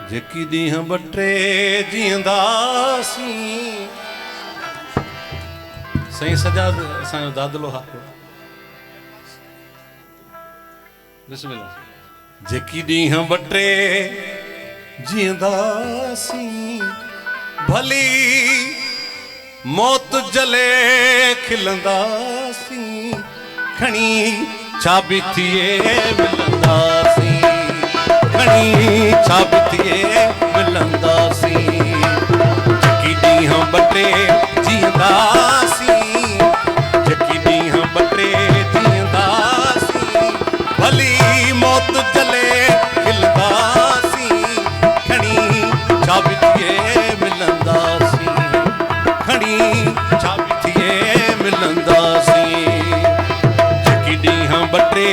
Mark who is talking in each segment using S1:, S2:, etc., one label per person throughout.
S1: जेकी दीह बटे जींदासी सही सजाद असांजो दादलो हा बिस्मिल्लाह। जेकी दीह बटे जींदासी भली मौत जले खिलंदासी खणी चाबिथिए मिलंदासी खणी चाबिथिए मिलंदासी। जेकी दीह बटे जींदासी जेकी दीह बटे जींदासी भली मौत जले खिलंदासी खणी चाबिथिए मिलंदासी खणी चाबिथिए मिलंदासी। जेकी दीह बटे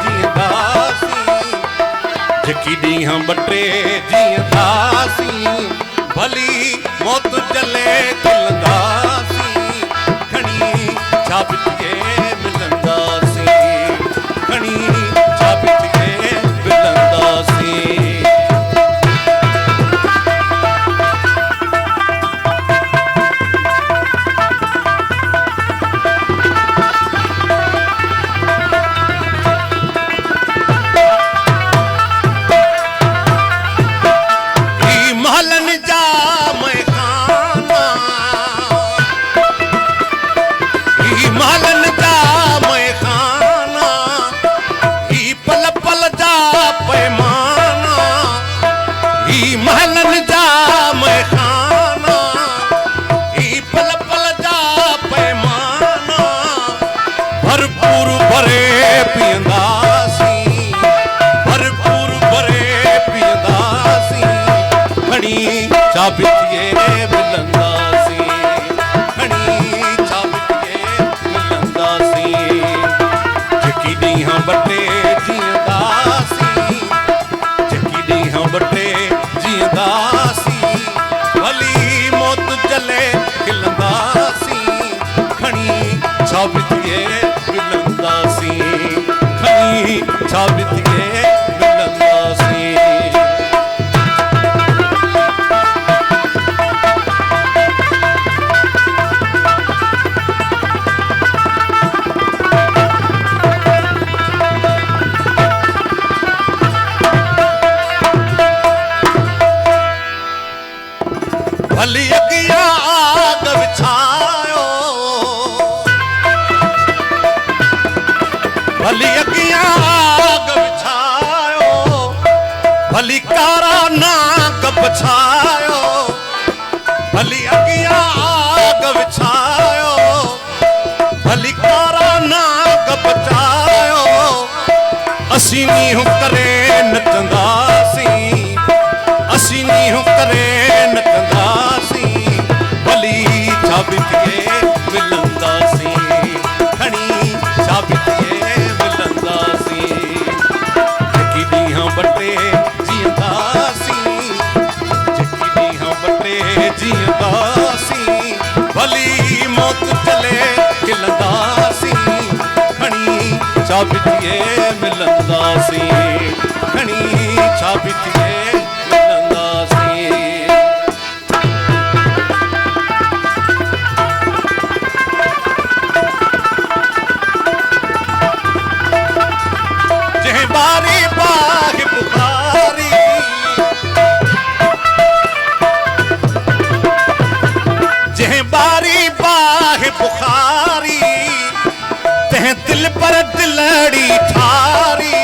S1: जींदासी जेकी दीह बटे जींदासी भली मौत जले खिलंदासी खणी चाबिथिए मिलंदासी खणी चाबिथिए मिलंदासी। चाबिथिए मिलंदासी खणी चाबिथिए मिलंदासी। जेकी दीह बटे जींदासी जेकी दीह बटे जींदासी भली मौत जले खिलंदासी खणी चाबिथिए मिलंदासी खणी चाबिथिए मिलंदासी। भली अगिया आग विछायो भली अगिया आग विछायो भली कारा नाग बछायो भली अगिया आग विछायो भली कारा नाग बचायो असी नीहू करे नचंदासी असी नीहू करे नचंदासी भली चाबिथिए मिलंदासी खणी चाबिथिए मिलंदासी। जेकी दीह बटे जींदासी जेकी दीह बटे जींदासी भली मौत जले खिलंदासी खणी चाबिथिए मिलंदासी खणी चाबिथिए बुखारी तह दिल पर दिलड़ी ठारी